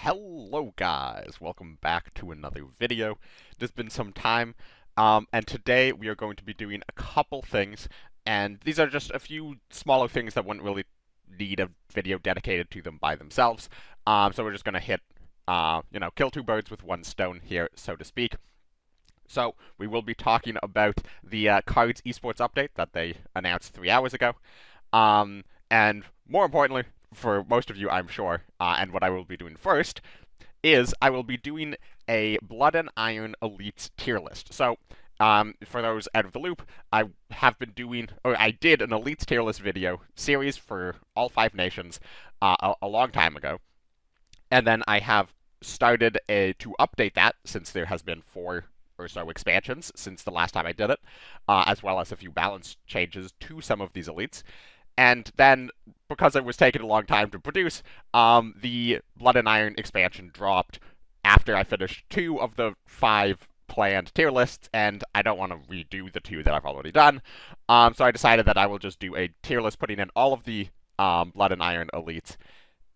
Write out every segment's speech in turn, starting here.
Hello guys, welcome back to another video. There's been some time, and today we are going to be doing a couple things, and these are just a few smaller things that wouldn't really need a video dedicated to them by themselves. So we're just gonna hit, kill two birds with one stone here, so to speak. So we will be talking about the Kards Esports update that they announced 3 hours ago, and more importantly, for most of you, I'm sure, and what I will be doing first is I will be doing a Blood and Iron Elites tier list. So, for those out of the loop, I did an Elites tier list video series for all 5 nations a long time ago, and then I have started to update that since there has been 4 or so expansions since the last time I did it, as well as a few balance changes to some of these elites. And then, because it was taking a long time to produce, the Blood and Iron expansion dropped after I finished 2 of the 5 planned tier lists, and I don't want to redo the 2 that I've already done. So I decided that I will just do a tier list putting in all of the Blood and Iron elites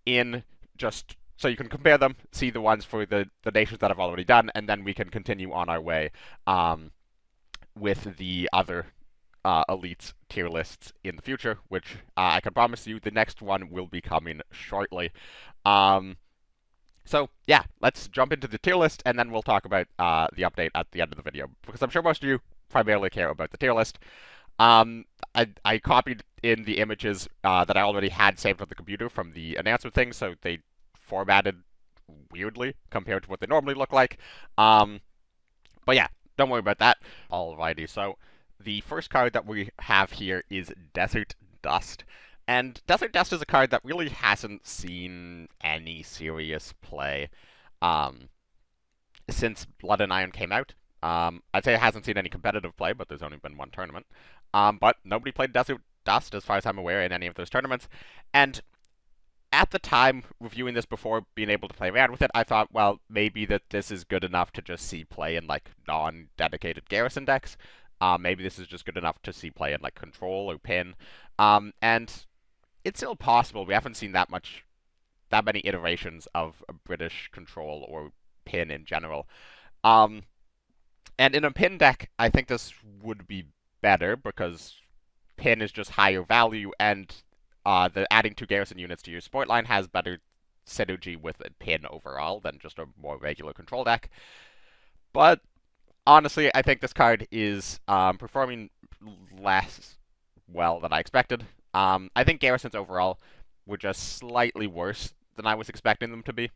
in just so you can compare them, see the ones for the nations that I've already done, and then we can continue on our way with the other elites tier lists in the future, which I can promise you the next one will be coming shortly. So yeah, let's jump into the tier list, and then we'll talk about the update at the end of the video, because I'm sure most of you primarily care about the tier list. I copied in the images that I already had saved on the computer from the announcement thing, so they formatted weirdly compared to what they normally look like. But yeah, don't worry about that. Alrighty, so the first card that we have here is Desert Dust. And Desert Dust is a card that really hasn't seen any serious play since Blood and Iron came out. I'd say it hasn't seen any competitive play, but there's only been 1 tournament. But nobody played Desert Dust, as far as I'm aware, in any of those tournaments. And at the time, reviewing this before being able to play around with it, I thought, well, maybe that this is good enough to just see play in, like, non-dedicated Garrison decks. Maybe this is just good enough to see play in, like, Control or Pin. And it's still possible. We haven't seen that many iterations of a British Control or Pin in general. And in a Pin deck, I think this would be better, because Pin is just higher value, and the adding 2 Garrison units to your support line has better synergy with a Pin overall than just a more regular Control deck. But honestly, I think this card is performing less well than I expected. I think Garrisons overall were just slightly worse than I was expecting them to be.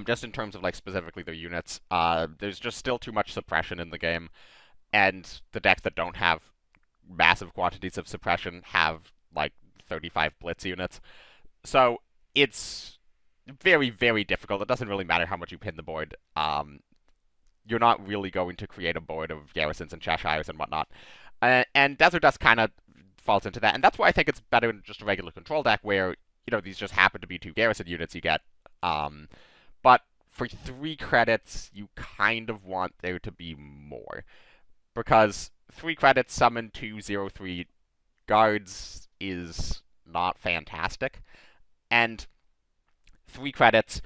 Just in terms of, like, specifically their units, there's just still too much suppression in the game, and the decks that don't have massive quantities of suppression have, like, 35 Blitz units. So it's very, very difficult. It doesn't really matter how much you pin the board. You're not really going to create a board of Garrisons and Cheshires and whatnot. And Desert Dust kind of falls into that. And that's why I think it's better than just a regular Control deck where, these just happen to be 2 Garrison units you get. But for 3 credits, you kind of want there to be more. Because 3 credits summon 2/0/3 guards is not fantastic. And 3 credits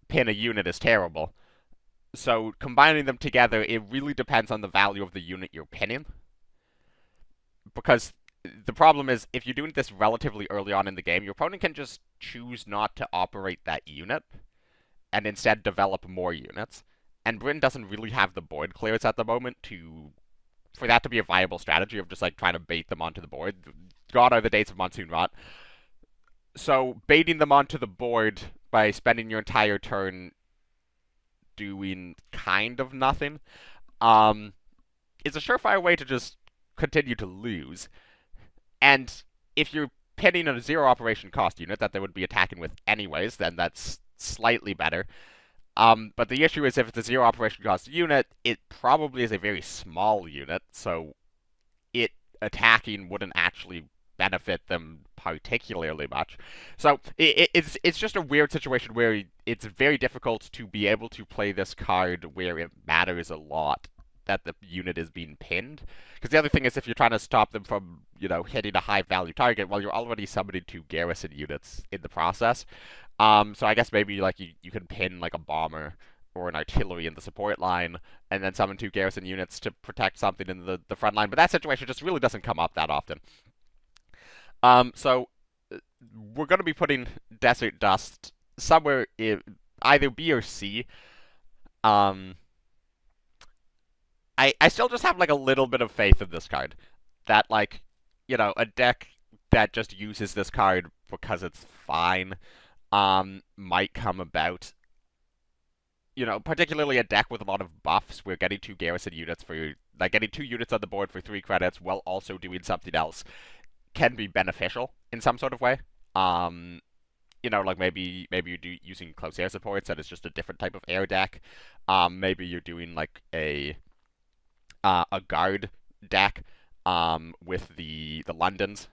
pin a unit is terrible. So combining them together, it really depends on the value of the unit you're pinning. Because the problem is, if you're doing this relatively early on in the game, your opponent can just choose not to operate that unit, and instead develop more units. And Britain doesn't really have the board clears at the moment for that to be a viable strategy of just, like, trying to bait them onto the board. God are the days of Monsoon Rot. So baiting them onto the board by spending your entire turn doing kind of nothing is a surefire way to just continue to lose. And if you're pinning a 0 operation cost unit that they would be attacking with anyways, then that's slightly better. But the issue is, if it's a 0 operation cost unit, it probably is a very small unit, so it attacking wouldn't actually benefit them particularly much. So it's just a weird situation where it's very difficult to be able to play this card where it matters a lot that the unit is being pinned. Because the other thing is, if you're trying to stop them from, hitting a high value target, well, you're already summoning 2 garrison units in the process. So I guess maybe like you can pin like a bomber or an artillery in the support line, and then summon 2 garrison units to protect something in the front line. But that situation just really doesn't come up that often. So we're going to be putting Desert Dust somewhere in either B or C. Um, I still just have like a little bit of faith in this card. That like, a deck that just uses this card because it's fine, might come about. Particularly a deck with a lot of buffs, where getting 2 garrison units for like getting 2 units on the board for 3 credits while also doing something else can be beneficial in some sort of way. Um, like maybe you're using close air supports and it's just a different type of air deck. Maybe you're doing like a guard deck with the Londons.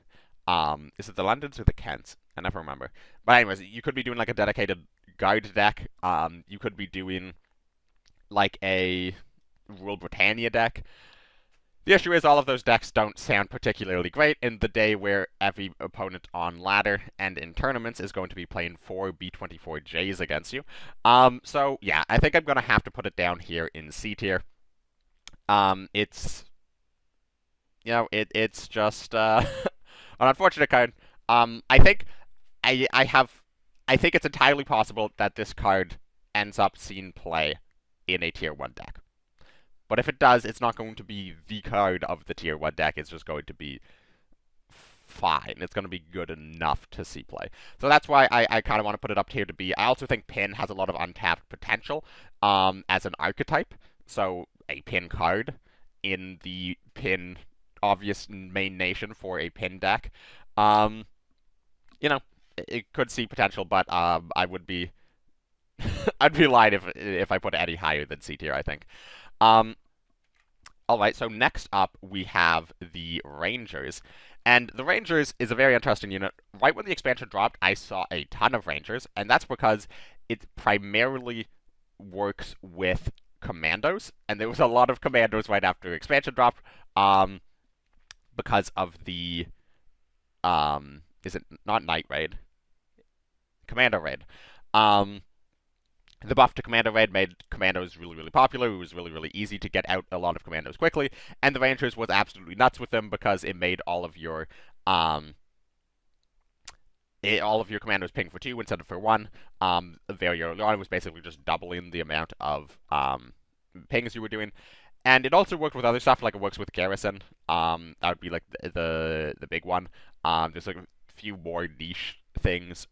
Is it the Londons or the Kents? I never remember. But anyways, you could be doing like a dedicated guard deck. You could be doing like a Rule Britannia deck. The issue is all of those decks don't sound particularly great in the day where every opponent on ladder and in tournaments is going to be playing 4 B-24Js against you. So yeah, I think I'm going to have to put it down here in C tier. It's it's just an unfortunate card. I think I think it's entirely possible that this card ends up seeing play in a tier 1 deck. But if it does, it's not going to be the card of the tier 1 deck. It's just going to be fine. It's going to be good enough to see play. So that's why I kind of want to put it up here to B. I also think Pin has a lot of untapped potential as an archetype. So a Pin card in the Pin obvious main nation for a Pin deck. It could see potential, but I would be I'd be lying if I put it any higher than C tier, I think. All right, so next up we have the Rangers. And the Rangers is a very interesting unit. Right when the expansion dropped, I saw a ton of Rangers, and that's because it primarily works with commandos, and there was a lot of commandos right after expansion dropped, because of the, is it not Night Raid? Commando Raid. The buff to Commando Raid made Commandos really, really popular. It was really, really easy to get out a lot of Commandos quickly, and the Rangers was absolutely nuts with them because it made all of your Commandos ping for 2 instead of for 1. Very early on, it was basically just doubling the amount of pings you were doing, and it also worked with other stuff, like it works with Garrison. That would be like the big one. There's like a few more niche things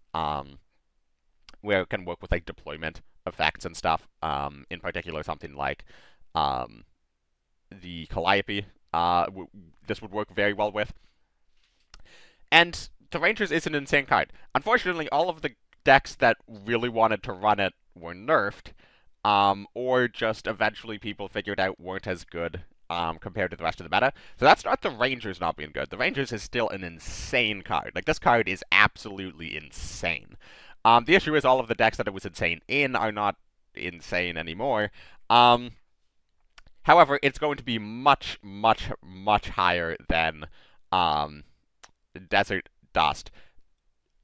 where it can work with like deployment effects and stuff. In particular, something like the Calliope. This would work very well with. And the Rangers is an insane card. Unfortunately, all of the decks that really wanted to run it were nerfed, or just eventually people figured out weren't as good compared to the rest of the meta. So that's not the Rangers not being good. The Rangers is still an insane card. Like, this card is absolutely insane. The issue is all of the decks that it was insane in are not insane anymore. However, it's going to be much, much, much higher than Desert Dust.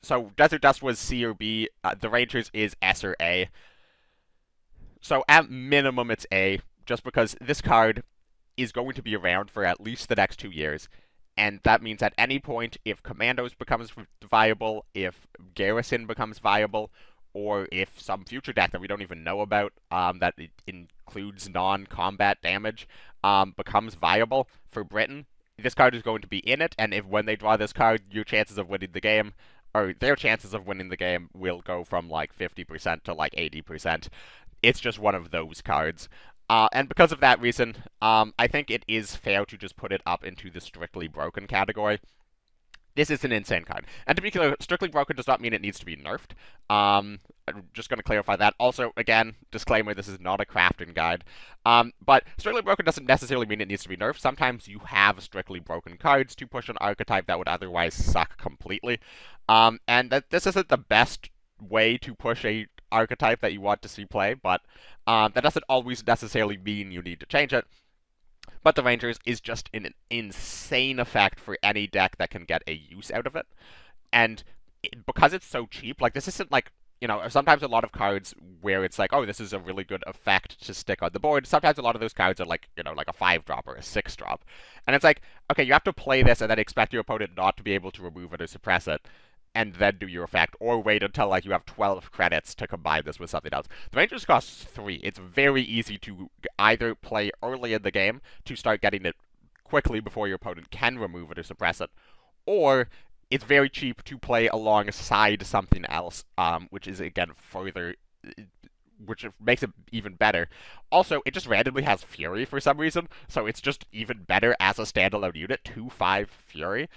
So Desert Dust was C or B. The Rangers is S or A. So at minimum, it's A, just because this card is going to be around for at least the next 2 years. And that means at any point, if Commandos becomes viable, if Garrison becomes viable, or if some future deck that we don't even know about, that includes non-combat damage, becomes viable for Britain, this card is going to be in it, and when they draw this card, your chances of winning the game, or their chances of winning the game, will go from like 50% to like 80%. It's just one of those cards. And because of that reason, I think it is fair to just put it up into the strictly broken category. This is an insane card. And to be clear, strictly broken does not mean it needs to be nerfed. I'm just going to clarify that. Also, again, disclaimer, this is not a crafting guide. But strictly broken doesn't necessarily mean it needs to be nerfed. Sometimes you have strictly broken cards to push an archetype that would otherwise suck completely. And that this isn't the best way to push a archetype that you want to see play, but that doesn't always necessarily mean you need to change it. But the Rangers is just an insane effect for any deck that can get a use out of it. And because it's so cheap, like this isn't like, sometimes a lot of cards where it's like, oh, this is a really good effect to stick on the board. Sometimes a lot of those cards are like, like a 5-drop or a 6-drop. And it's like, okay, you have to play this and then expect your opponent not to be able to remove it or suppress it, and then do your effect, or wait until like you have 12 credits to combine this with something else. The Rangers costs 3. It's very easy to either play early in the game to start getting it quickly before your opponent can remove it or suppress it, or it's very cheap to play alongside something else, which is again further, which makes it even better. Also, it just randomly has Fury for some reason, so it's just even better as a standalone unit. 2/5 Fury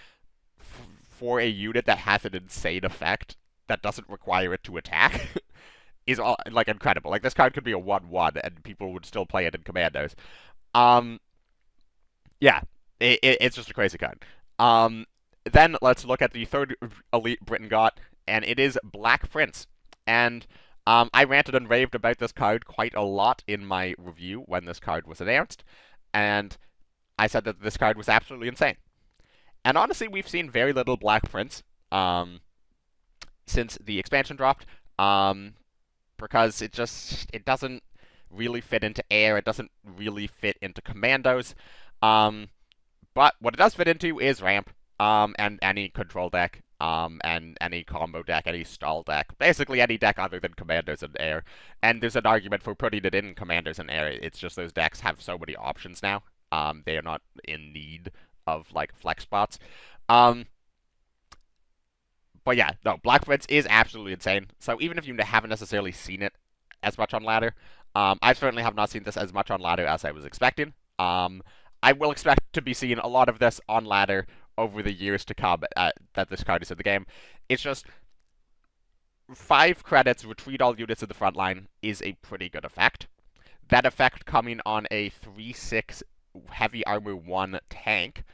for a unit that has an insane effect that doesn't require it to attack is all like incredible. Like this card could be a 1/1 and people would still play it in Commandos. Um, yeah, it's just a crazy card. Then let's look at the third elite Britain got, and it is Black Prince. And I ranted and raved about this card quite a lot in my review when this card was announced, and I said that this card was absolutely insane. And honestly, we've seen very little Black Prince since the expansion dropped, because it doesn't really fit into air. It doesn't really fit into commandos. But what it does fit into is ramp, and any control deck, and any combo deck, any stall deck, basically any deck other than commanders and air. And there's an argument for putting it in commanders and air. It's just those decks have so many options now. They are not in need of like flex spots. But yeah, no, Black Prince is absolutely insane. So even if you haven't necessarily seen it as much on ladder, I certainly have not seen this as much on ladder as I was expecting. I will expect to be seeing a lot of this on ladder over the years to come that this card is in the game. It's just 5 credits, retreat all units in the front line is a pretty good effect. That effect coming on a 3/6 heavy armor 1 tank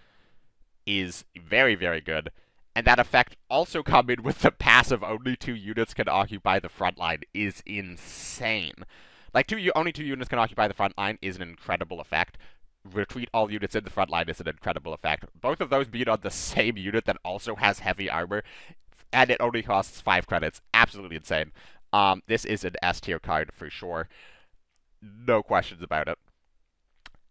is very, very good. And that effect also coming with the passive only 2 units can occupy the front line is insane. Like only 2 units can occupy the front line is an incredible effect. Retreat all units in the front line is an incredible effect. Both of those being on the same unit that also has heavy armor, and it only costs 5 credits. Absolutely insane. This is an S tier card for sure. No questions about it.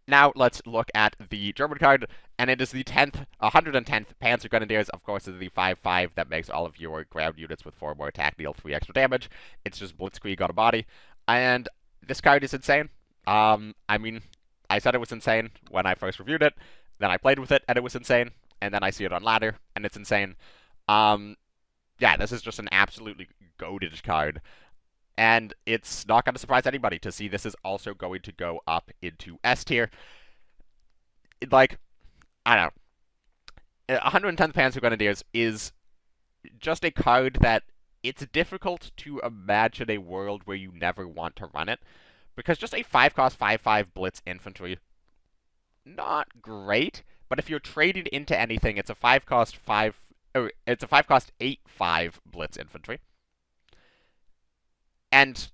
Now let's look at the German card, and it is the 110th Panzer Grenadiers. Of course, it's the 5/5 that makes all of your ground units with 4 more attack deal 3 extra damage. It's just Blitzkrieg on a body, and this card is insane. I mean, I said it was insane when I first reviewed it, then I played with it, and it was insane, and then I see it on ladder, and it's insane. Yeah, this is just an absolutely goated card. And it's not going to surprise anybody to see this is also going to go up into S tier. Like, I don't know. 110th Panzer Grenadiers is just a card that it's difficult to imagine a world where you never want to run it. Because just a 5-cost 5/5 Blitz Infantry, not great. But if you're trading into anything, it's a 5-cost 5... it's a 5-cost 8/5 Blitz Infantry. And,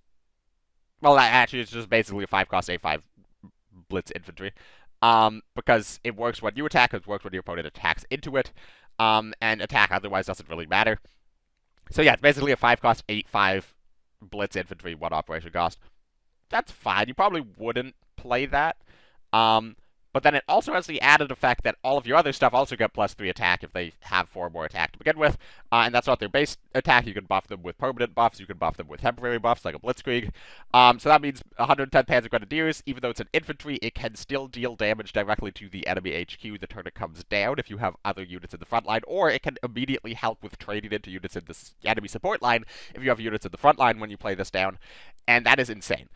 well, actually, it's just basically a 5-cost 8/5 Blitz Infantry. Because it works when you attack, it works when your opponent attacks into it, and attack otherwise doesn't really matter. So yeah, it's basically a 5-cost 8/5 Blitz Infantry, 1 operation cost. That's fine. You probably wouldn't play that. But then it also has the added effect that all of your other stuff also get +3 attack if they have 4 more attack to begin with. And that's not their base attack. You can buff them with permanent buffs. You can buff them with temporary buffs, like a Blitzkrieg. So that means 110 Panzer Grenadiers, even though it's an infantry, it can still deal damage directly to the enemy HQ the turn it comes down if you have other units in the front line, or it can immediately help with trading into units in the enemy support line if you have units in the front line when you play this down. And that is insane.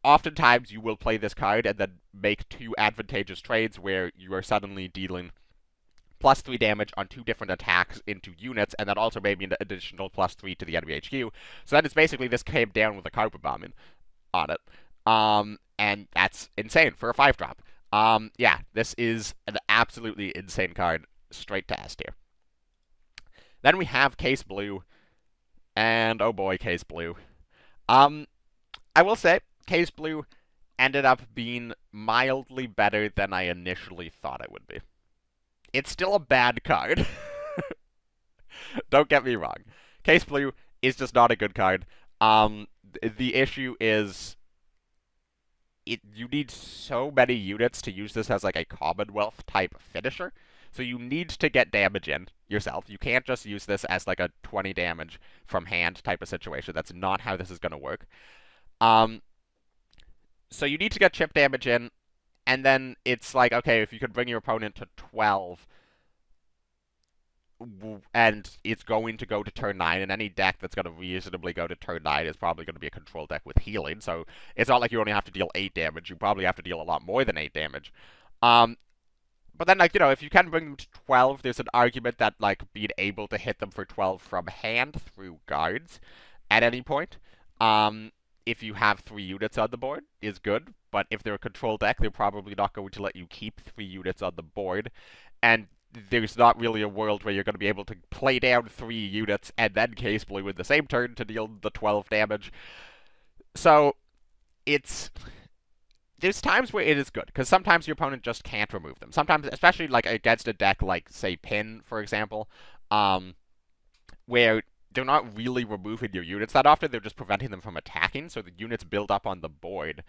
Oftentimes you will play this card and then make 2 advantageous trades where you are suddenly dealing +3 damage on 2 different attacks into units, and then also maybe an additional +3 to the enemy HQ. So that is basically this came down with a carpet bombing on it. And that's insane for a 5-drop. Yeah, this is an absolutely insane card, straight to S tier. Then we have Case Blue, and oh boy, Case Blue. I will say, Case Blue ended up being mildly better than I initially thought it would be. It's still a bad card. Don't get me wrong. Case Blue is just not a good card. The issue is you need so many units to use this as like a Commonwealth type finisher. So you need to get damage in yourself. You can't just use this as like a 20 damage from hand type of situation. That's not how this is going to work. So you need to get chip damage in, and then it's like, okay, if you could bring your opponent to 12, and it's going to go to turn 9, and any deck that's going to reasonably go to turn 9 is probably going to be a control deck with healing, so it's not like you only have to deal 8 damage, you probably have to deal a lot more than 8 damage. But then, like, if you can bring them to 12, there's an argument that, like, being able to hit them for 12 from hand through guards at any point, if you have 3 units on the board, is good, but if they're a control deck, they're probably not going to let you keep 3 units on the board, and there's not really a world where you're going to be able to play down 3 units and then Case Blue in the same turn to deal the 12 damage. So, there's times where it is good, because sometimes your opponent just can't remove them. Sometimes, especially like against a deck like, say, Pin, for example, where they're not really removing your units that often, they're just preventing them from attacking, so the units build up on the board.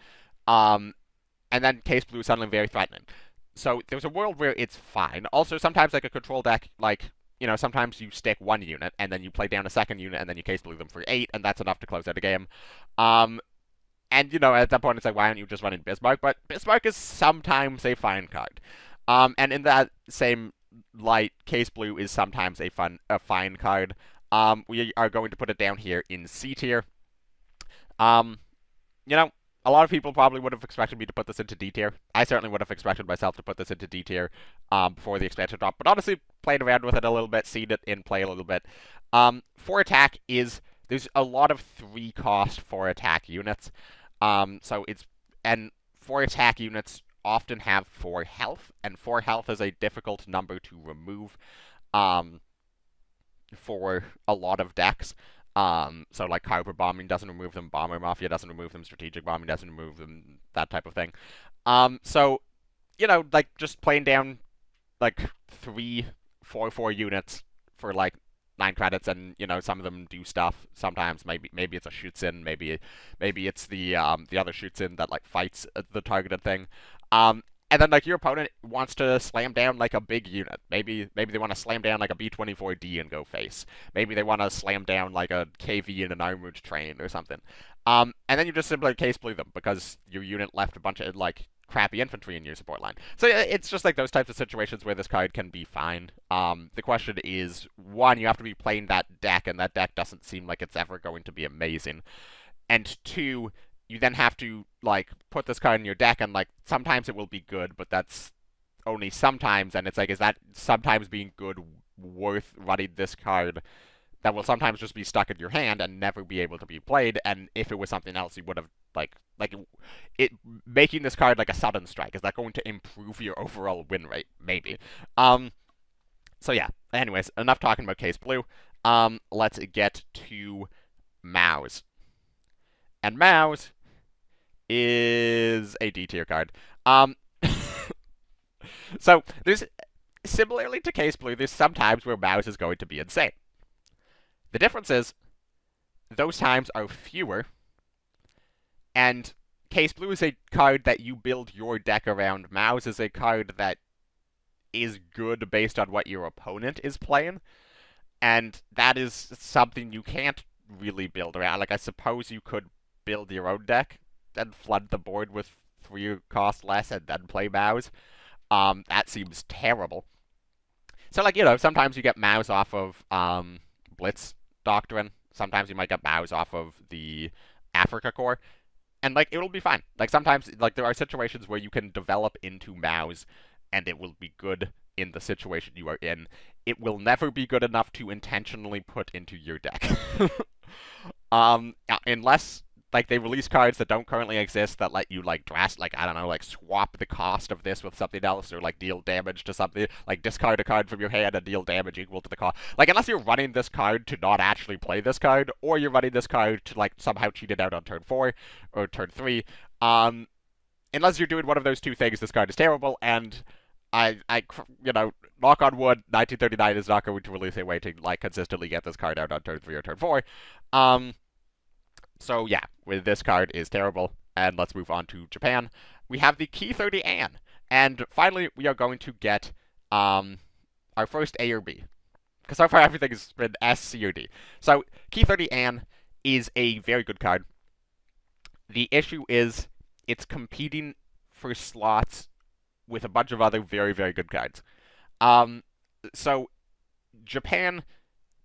And then Case Blue is suddenly very threatening. So there's a world where it's fine. Also, sometimes like a control deck, like, sometimes you stick 1 unit, and then you play down a 2nd unit, and then you Case Blue them for 8, and that's enough to close out a game. And, at that point, it's like, why aren't you just running Bismarck? But Bismarck is sometimes a fine card. And in that same light, Case Blue is sometimes a fine card. We are going to put it down here in C tier. A lot of people probably would have expected me to put this into D tier. I certainly would have expected myself to put this into D tier before the expansion drop. But honestly, played around with it a little bit, seen it in play a little bit. 4 attack there's a lot of 3 cost 4 attack units. And 4 attack units often have 4 health, and 4 health is a difficult number to remove for a lot of decks. So like Carver Bombing doesn't remove them, Bomber Mafia doesn't remove them, Strategic Bombing doesn't remove them, that type of thing. So, like just playing down like 3 4/4 units for like 9 credits, and some of them do stuff. Sometimes maybe it's a shoots in, maybe it's the other shoots in that like fights the targeted thing. And then like your opponent wants to slam down like a big unit. Maybe they want to slam down like a B-24D and go face. Maybe they want to slam down like a KV in an armored train or something. And then you just simply Case Blue them because your unit left a bunch of like crappy infantry in your support line. So it's just like those types of situations where this card can be fine. The question is, 1, you have to be playing that deck, and that deck doesn't seem like it's ever going to be amazing. And 2, you then have to, like, put this card in your deck, and, like, sometimes it will be good, but that's only sometimes, and it's like, is that sometimes being good worth running this card that will sometimes just be stuck in your hand and never be able to be played, and if it was something else, you would have, like it making this card like a sudden strike, is that going to improve your overall win rate? Maybe. So yeah, anyways, enough talking about Case Blue. Let's get to Mouse. And Mouse is a D tier card. So there's, similarly to Case Blue, there's some times where Mouse is going to be insane. The difference is, those times are fewer, and Case Blue is a card that you build your deck around. Mouse is a card that is good based on what your opponent is playing, and that is something you can't really build around. Like, I suppose you could build your own deck and flood the board with 3 cost less and then play Mouse. That seems terrible. So, like, sometimes you get Mouse off of Blitz Doctrine. Sometimes you might get Mouse off of the Africa Core. And, like, it'll be fine. Like, sometimes, like, there are situations where you can develop into Mouse, and it will be good in the situation you are in. It will never be good enough to intentionally put into your deck. Unless, like, they release cards that don't currently exist that let you, like, swap the cost of this with something else, or, like, deal damage to something, like, discard a card from your hand and deal damage equal to the cost. Like, unless you're running this card to not actually play this card, or you're running this card to, like, somehow cheat it out on turn 4, or turn 3, unless you're doing one of those two things, this card is terrible, and knock on wood, 1939 is not going to release a way to like consistently get this card out on turn 3 or turn 4. Um, so yeah, with this card is terrible, and let's move on to Japan. We have the Key 30 An, and finally we are going to get our first A or B, because so far everything has been S, C, or D. So Key 30 An is a very good card. The issue is it's competing for slots with a bunch of other very, very good cards. So Japan,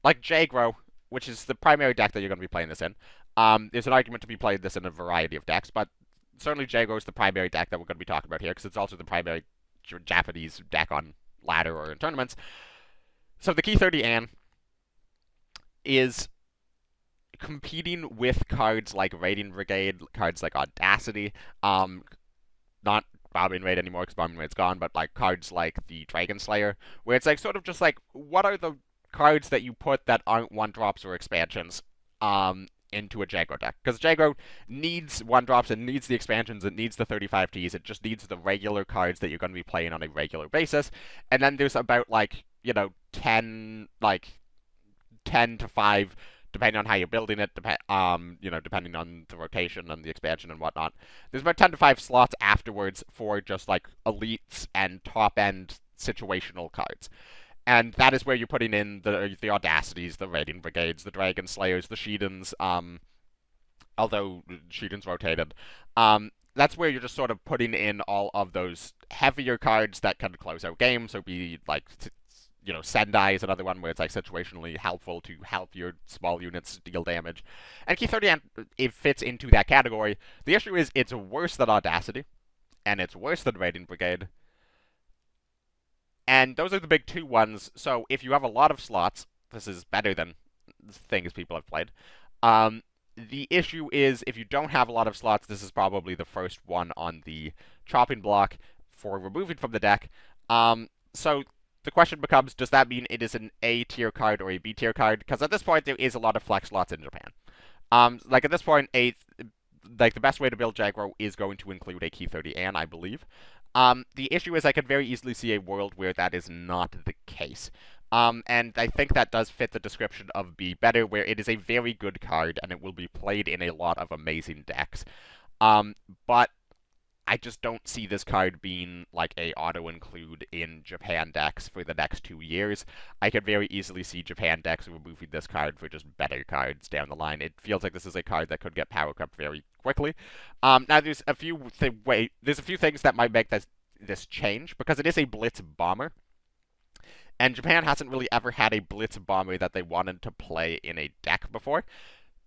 like Jagro, which is the primary deck that you're going to be playing this in, there's an argument to be playing this in a variety of decks, but certainly Jagro is the primary deck that we're going to be talking about here, because it's also the primary Japanese deck on ladder or in tournaments. So the Key 30 An is competing with cards like Raiding Brigade, cards like Audacity, not Bombing Raid anymore because Bombing Raid's gone, but like cards like the Dragon Slayer, where it's like sort of just like, what are the cards that you put that aren't 1-drops or expansions into a Jagro deck? Because Jagro needs 1-drops, it needs the expansions, it needs the 35Ts, it just needs the regular cards that you're going to be playing on a regular basis. And then there's about like, 10 to 5, depending on how you're building it, depending on the rotation and the expansion and whatnot. There's about 10 to 5 slots afterwards for just like elites and top-end situational cards. And that is where you're putting in the Audacities, the Raiding Brigades, the Dragon Slayers, the Shidens, although Shiden's rotated. That's where you're just sort of putting in all of those heavier cards that can close out games, so be like Sendai is another one where it's like situationally helpful to help your small units deal damage. And Key 30 An, it fits into that category. The issue is it's worse than Audacity, and it's worse than Raiding Brigade. And those are the big two ones, so if you have a lot of slots, this is better than things people have played. The issue is, if you don't have a lot of slots, this is probably the first one on the chopping block for removing from the deck. So the question becomes, does that mean it is an A tier card or a B tier card? Because at this point, there is a lot of flex slots in Japan. Like at this point, the best way to build Jagro is going to include a Key 30 An, I believe. The issue is I could very easily see a world where that is not the case. And I think that does fit the description of B better, where it is a very good card and it will be played in a lot of amazing decks. But I just don't see this card being like a auto-include in Japan decks for the next 2 years. I could very easily see Japan decks removing this card for just better cards down the line. It feels like this is a card that could get power up very quickly. Now there's a few things that might make this change, because it is a Blitz Bomber. And Japan hasn't really ever had a Blitz Bomber that they wanted to play in a deck before.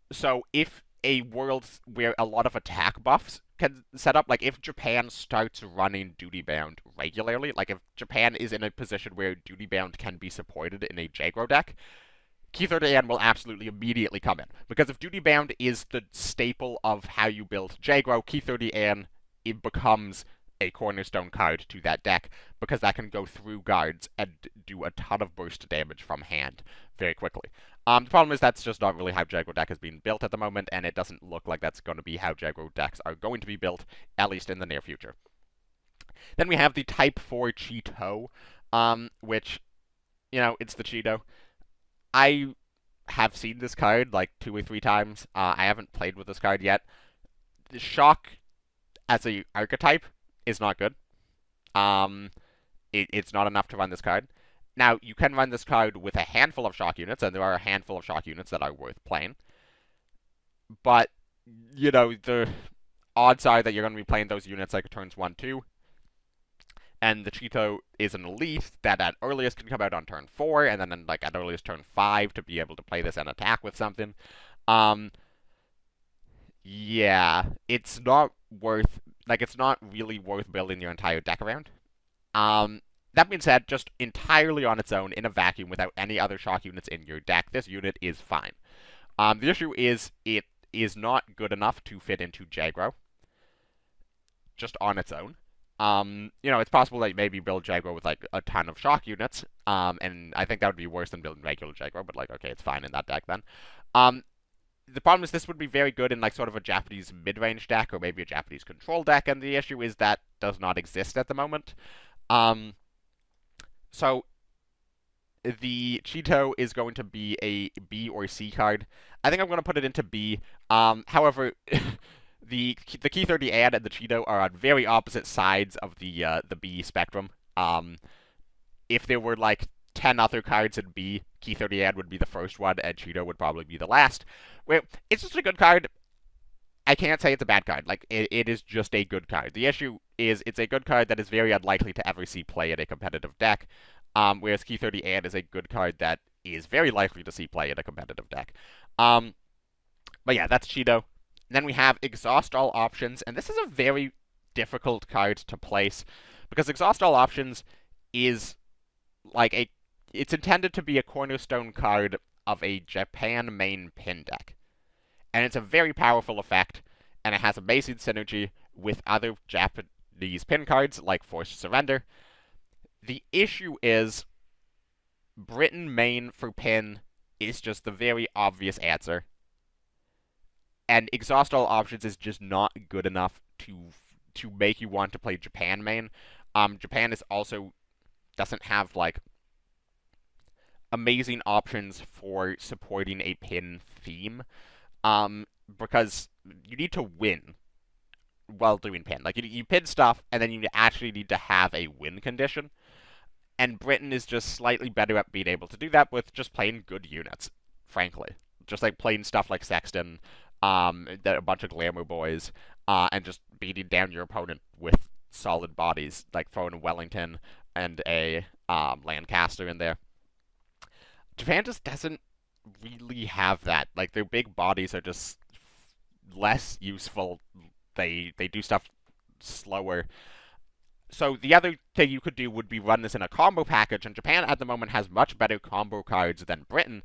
So if a world where a lot of attack buffs can set up, like if Japan starts running Duty Bound regularly, like if Japan is in a position where Duty Bound can be supported in a Jagro deck, Key 30 An will absolutely immediately come in. Because if Duty Bound is the staple of how you build Jagro, Key 30 An, it becomes a cornerstone card to that deck, because that can go through guards and do a ton of burst damage from hand very quickly. The problem is that's just not really how Jagro deck is being built at the moment, and it doesn't look like that's going to be how Jagro decks are going to be built, at least in the near future. Then we have the Type 4 Cheeto, which, it's the Cheeto. I have seen this card like 2 or 3 times. I haven't played with this card yet. The Shock as a archetype is not good. It's not enough to run this card. Now, you can run this card with a handful of shock units, and there are a handful of shock units that are worth playing. But, the odds are that you're going to be playing those units like turns 1, 2. And the Cheeto is an elite that at earliest can come out on turn 4, and then like at earliest turn 5 to be able to play this and attack with something. Yeah, it's not really worth building your entire deck around. That being said, just entirely on its own, in a vacuum, without any other shock units in your deck, this unit is fine. The issue is it is not good enough to fit into Jagro, just on its own. It's possible that you maybe build Jagro with like a ton of shock units, and I think that would be worse than building regular Jagro, but like, okay, it's fine in that deck then. the problem is this would be very good in like sort of a Japanese mid-range deck or maybe a Japanese control deck, and the issue is that does not exist at the moment. Um, so the Cheeto is going to be a B or C card. I think I'm going to put it into B. However, the Key 30 ad and the Cheeto are on very opposite sides of the B spectrum. If there were like 10 other cards in B, Key 30 ad would be the first one, and Cheeto would probably be the last. Where it's just a good card. I can't say it's a bad card. Like, it is just a good card. The issue is it's a good card that is very unlikely to ever see play in a competitive deck, whereas Key 30 and is a good card that is very likely to see play in a competitive deck. But yeah, that's Cheeto. Then we have Exhaust All Options, and this is a very difficult card to place, because Exhaust All Options is like it's intended to be a cornerstone card of a Japan main pin deck. And it's a very powerful effect, and it has amazing synergy with other Japanese pin cards, like Forced Surrender. The issue is, Britain main for pin is just the very obvious answer, and Exhaust All Options is just not good enough to make you want to play Japan main. Japan is also doesn't have, like, amazing options for supporting a pin theme. Because you need to win while doing pin. Like, you pin stuff, and then you actually need to have a win condition. And Britain is just slightly better at being able to do that with just playing good units, frankly. Just like playing stuff like Sexton, a bunch of Glamour Boys, and just beating down your opponent with solid bodies, like throwing a Wellington and a Lancaster in there. Japan just doesn't really have that. Like, their big bodies are just less useful. They do stuff slower. So the other thing you could do would be run this in a combo package, and Japan at the moment has much better combo cards than Britain.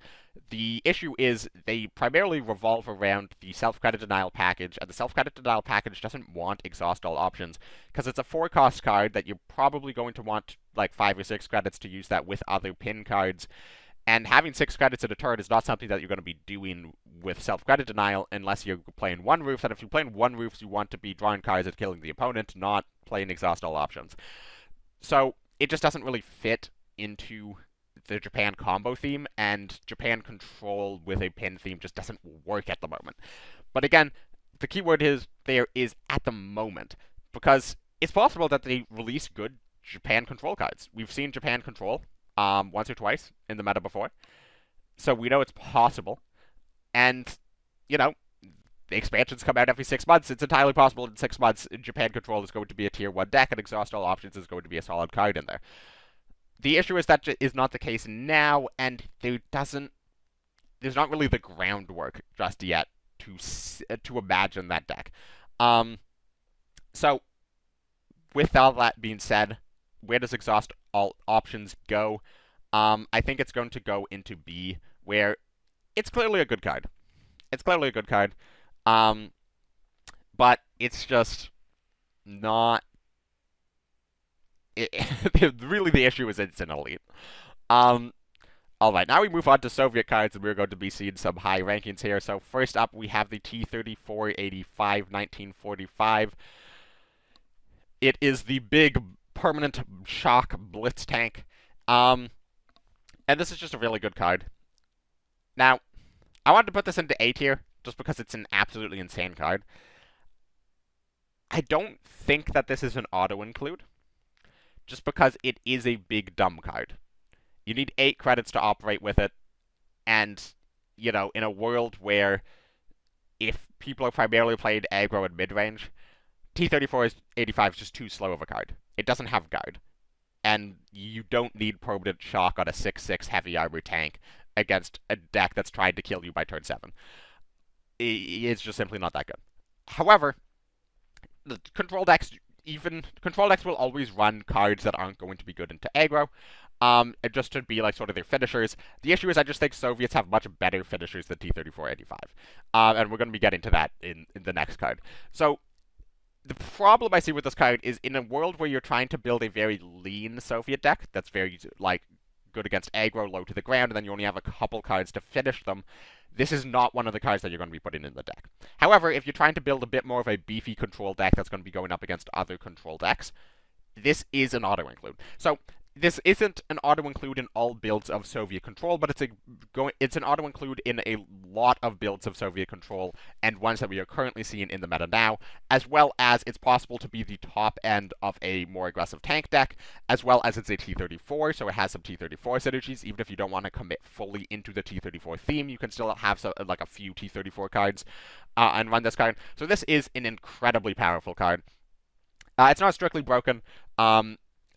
The issue is they primarily revolve around the self-credit denial package, and the self-credit denial package doesn't want Exhaust All Options, because it's a 4-cost card that you're probably going to want like 5 or 6 credits to use that with other pin cards. And having 6 credits in a turn is not something that you're going to be doing with self-credit denial unless you're playing one roofs. And if you're playing one roofs, you want to be drawing cards and killing the opponent, not playing Exhaust All Options. So it just doesn't really fit into the Japan combo theme, and Japan control with a pin theme just doesn't work at the moment. But again, the keyword is there is at the moment, because it's possible that they release good Japan control cards. We've seen Japan control once or twice in the meta before. So we know it's possible. And, you know, the expansions come out every 6 months. It's entirely possible in 6 months Japan Control is going to be a tier 1 deck, and Exhaust All Options is going to be a solid card in there. The issue is that is not the case now, and there's not really the groundwork just yet to imagine that deck. So, with all that being said, where does Exhaust All Options go? I think it's going to go into B, where it's clearly a good card. It's clearly a good card. But it's just not... really, the issue is it's an elite. Alright, now we move on to Soviet cards, and we're going to be seeing some high rankings here. So first up, we have the T-3485 1945. It is the big permanent shock blitz tank. And this is just a really good card. Now, I wanted to put this into A tier, just because it's an absolutely insane card. I don't think that this is an auto-include, just because it is a big dumb card. You need 8 credits to operate with it, and, you know, in a world where if people are primarily playing aggro and mid-range, T-3485 is just too slow of a card. It doesn't have guard. And you don't need permanent shock on a 6/6 heavy armor tank against a deck that's trying to kill you by turn 7. It's just simply not that good. However, the control decks will always run cards that aren't going to be good into aggro, just to be like sort of their finishers. The issue is I just think Soviets have much better finishers than T-3485, and we're going to be getting to that in the next card. So the problem I see with this card is in a world where you're trying to build a very lean Soviet deck that's very like good against aggro, low to the ground, and then you only have a couple cards to finish them, this is not one of the cards that you're going to be putting in the deck. However, if you're trying to build a bit more of a beefy control deck that's going to be going up against other control decks, this is an auto-include. So this isn't an auto-include in all builds of Soviet Control, but it's an auto-include in a lot of builds of Soviet Control, and ones that we are currently seeing in the meta now, as well as it's possible to be the top end of a more aggressive tank deck, as well as it's a T-34, so it has some T-34 synergies. Even if you don't want to commit fully into the T-34 theme, you can still have like a few T-34 cards and run this card. So this is an incredibly powerful card. It's not strictly broken.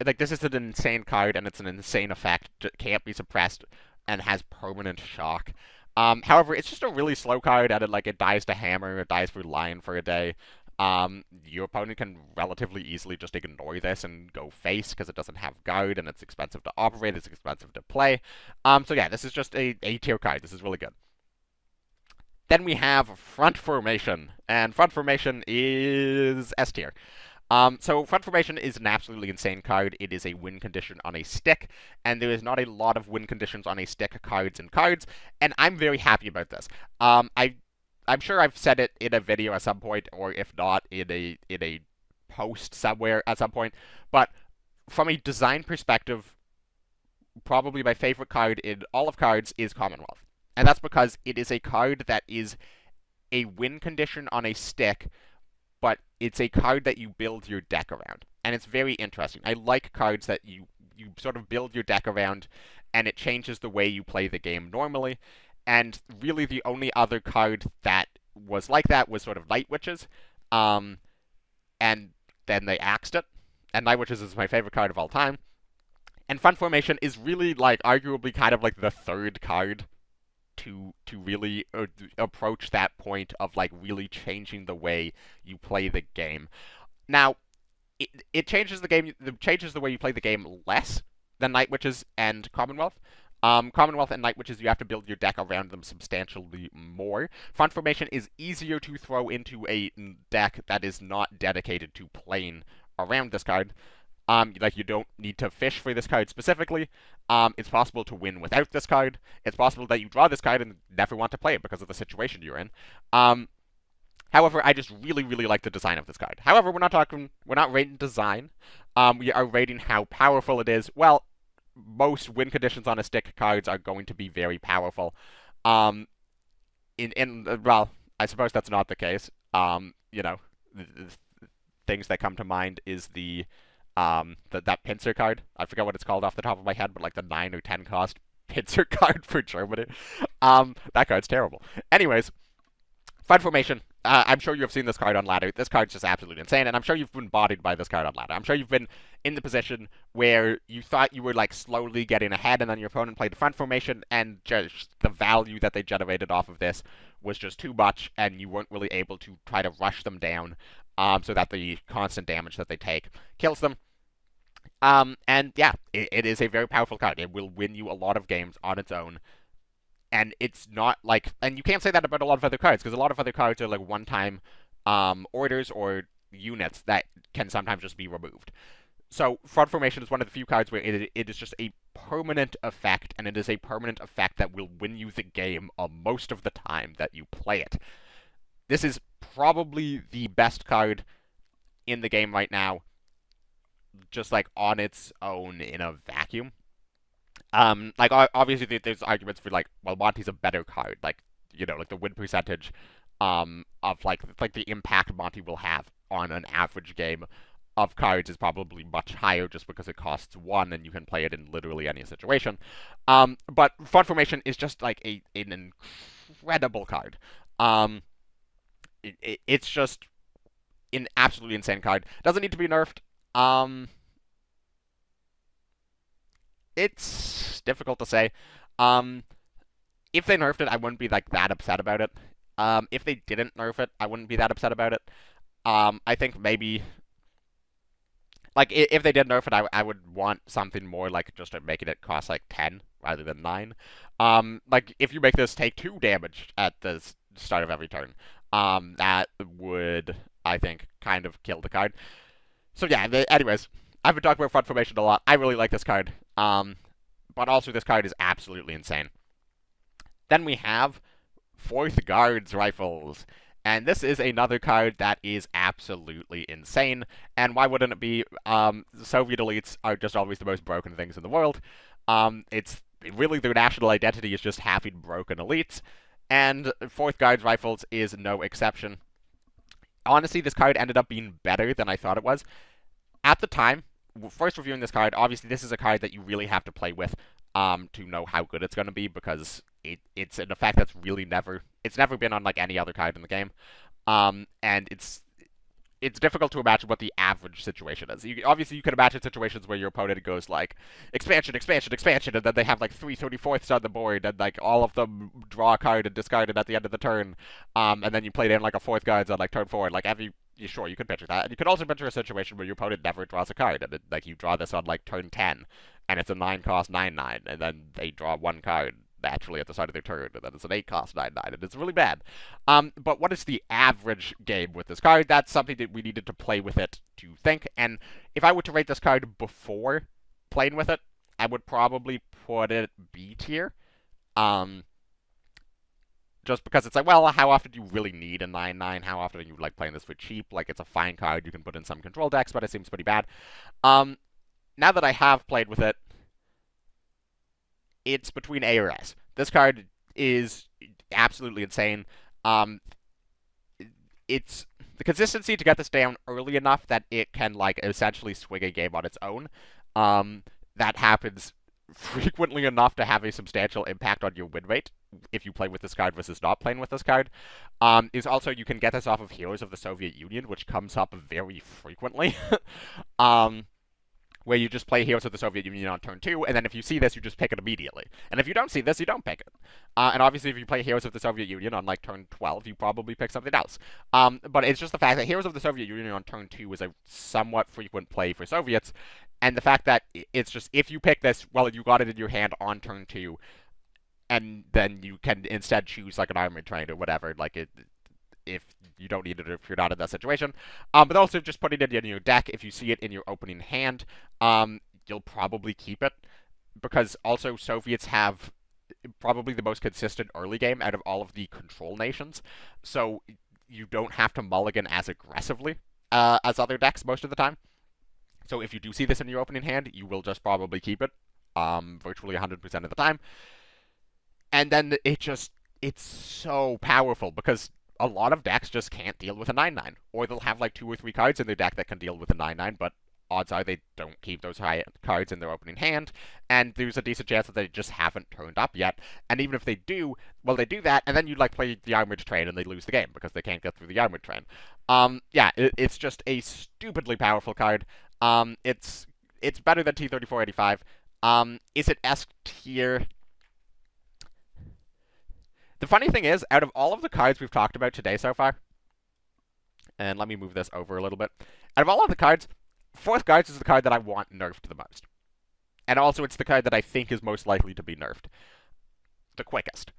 Like, this is an insane card, and it's an insane effect. It can't be suppressed, and has permanent shock. However, it's just a really slow card, and it dies to hammer, it dies through lion for a day. Your opponent can relatively easily just ignore this and go face, because it doesn't have guard, and it's expensive to operate, it's expensive to play. So yeah, this is just a A-tier card. This is really good. Then we have Front Formation, and Front Formation is S-tier. So Front Formation is an absolutely insane card. It is a win condition on a stick, and there is not a lot of win conditions on a stick cards in Cards, and I'm very happy about this. I'm sure I've said it in a video at some point, or if not, in a post somewhere at some point, but from a design perspective, probably my favorite card in all of Cards is Commonwealth. And that's because it is a card that is a win condition on a stick, but it's a card that you build your deck around. And it's very interesting. I like cards that you sort of build your deck around, and it changes the way you play the game normally. And really the only other card that was like that was sort of Night Witches. And then they axed it. And Night Witches is my favorite card of all time. And Front Formation is really, arguably kind of like the third card to really approach that point of really changing the way you play the game. Now, it changes the game. It changes the way you play the game less than Night Witches and Commonwealth. Commonwealth and Night Witches, you have to build your deck around them substantially more. Front Formation is easier to throw into a deck that is not dedicated to playing around this card. You don't need to fish for this card specifically. It's possible to win without this card. It's possible that you draw this card and never want to play it because of the situation you're in. However, I just really, really like the design of this card. However, we're not rating design. We are rating how powerful it is. Well, most win conditions on a stick cards are going to be very powerful. Well, I suppose that's not the case. Things that come to mind is that pincer card. I forget what it's called off the top of my head, but the 9 or 10 cost pincer card for Germany. That card's terrible. Anyways, Front Formation. I'm sure you have seen this card on ladder. This card's just absolutely insane, and I'm sure you've been bodied by this card on ladder. I'm sure you've been in the position where you thought you were slowly getting ahead, and then your opponent played Front Formation, and just the value that they generated off of this was just too much, and you weren't really able to try to rush them down, so that the constant damage that they take kills them. And yeah, it is a very powerful card. It will win you a lot of games on its own. And it's not and you can't say that about a lot of other cards, because a lot of other cards are one-time orders or units that can sometimes just be removed. So Front Formation is one of the few cards where it is just a permanent effect, and it is a permanent effect that will win you the game most of the time that you play it. This is probably the best card in the game right now, just on its own in a vacuum. Obviously there's arguments for well, Monty's a better card, the win percentage of the impact Monty will have on an average game of Cards is probably much higher, just because it costs 1 and you can play it in literally any situation. But Front Formation is just an incredible card. It's just an absolutely insane card. Doesn't need to be nerfed. It's difficult to say. If they nerfed it, I wouldn't be that upset about it. If they didn't nerf it, I wouldn't be that upset about it. I think maybe if they did nerf it, I would want something more just making it cost 10 rather than 9. If you make this take 2 damage at the start of every turn, that would, I think, kind of kill the card. So yeah, anyways, I've been talking about Front Formation a lot. I really like this card. but also this card is absolutely insane. Then we have Fourth Guards Rifles. And this is another card that is absolutely insane. And why wouldn't it be? Soviet elites are just always the most broken things in the world. It's really their national identity is just having broken elites. And Fourth Guards Rifles is no exception. Honestly, this card ended up being better than I thought it was. At the time, first reviewing this card, obviously this is a card that you really have to play with to know how good it's going to be, because it's an effect that's really never been on like any other card in the game, and it's difficult to imagine what the average situation is. Obviously, you can imagine situations where your opponent goes like expansion, expansion, expansion, and then they have like 3/34ths on the board, and like all of them draw a card and discard it at the end of the turn, and then you play in like a fourth guards on like turn 4. Like sure, you could picture that, and you could also picture a situation where your opponent never draws a card, and like you draw this on like turn 10, and it's a 9-cost 9/9, and then they draw one card naturally at the start of their turn, and then it's an 8-cost 9/9, and it's really bad. But what is the average game with this card? That's something that we needed to play with it to think, and if I were to rate this card before playing with it, I would probably put it B tier. Just because it's like, well, how often do you really need a 9/9? How often are you like playing this for cheap? Like, it's a fine card you can put in some control decks, but it seems pretty bad. Now that I have played with it, it's between A or S. This card is absolutely insane. It's the consistency to get this down early enough that it can like essentially swing a game on its own. That happens frequently enough to have a substantial impact on your win rate if you play with this card versus not playing with this card. Is also you can get this off of Heroes of the Soviet Union, which comes up very frequently. Where you just play Heroes of the Soviet Union on turn 2, and then if you see this, you just pick it immediately. And if you don't see this, you don't pick it. And obviously, if you play Heroes of the Soviet Union on like turn 12, you probably pick something else. But it's just the fact that Heroes of the Soviet Union on turn 2 is a somewhat frequent play for Soviets, and the fact that it's just, if you pick this, well, you got it in your hand on turn 2, and then you can instead choose like an armored train or whatever, like if you don't need it if you're not in that situation. But also just putting it in your deck, if you see it in your opening hand, you'll probably keep it. Because also Soviets have probably the most consistent early game out of all of the control nations. So you don't have to mulligan as aggressively as other decks most of the time. So if you do see this in your opening hand, you will just probably keep it virtually 100% of the time. And then it's so powerful because a lot of decks just can't deal with a 9/9. Or they'll have like 2 or 3 cards in their deck that can deal with a 9/9, but odds are they don't keep those high cards in their opening hand, and there's a decent chance that they just haven't turned up yet. And even if they do, well, they do that, and then you like play the armored train and they lose the game because they can't get through the armored train. Yeah, it's just a stupidly powerful card. It's better than T-3485. Is it S tier? The funny thing is, out of all of the cards we've talked about today so far, and let me move this over a little bit, out of all of the cards, Fourth Guards is the card that I want nerfed the most. And also, it's the card that I think is most likely to be nerfed the quickest.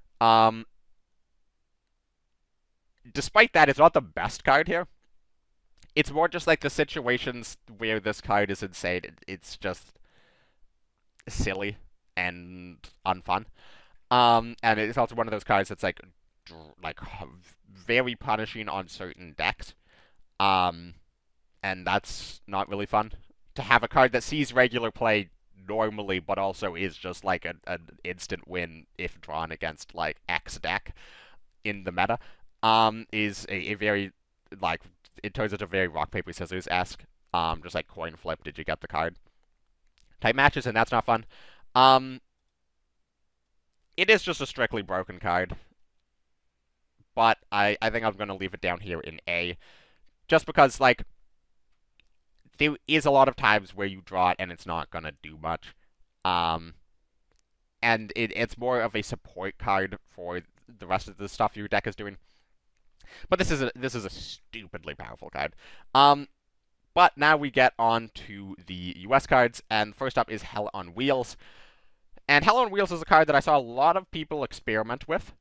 Despite that, it's not the best card here. It's more just like the situations where this card is insane. It's just silly and unfun. And it's also one of those cards that's like very punishing on certain decks. And that's not really fun. To have a card that sees regular play normally, but also is just like an instant win if drawn against like X deck in the meta, is a very, like, it turns into very rock, paper, scissors-esque, just like coin flip, did you get the card type matches, and that's not fun. It is just a strictly broken card, but I think I'm going to leave it down here in A, just because, like, there is a lot of times where you draw it and it's not going to do much. And it's more of a support card for the rest of the stuff your deck is doing. But this is a stupidly powerful card. But now we get on to the US cards, and first up is Hell on Wheels. And Hell on Wheels is a card that I saw a lot of people experiment with.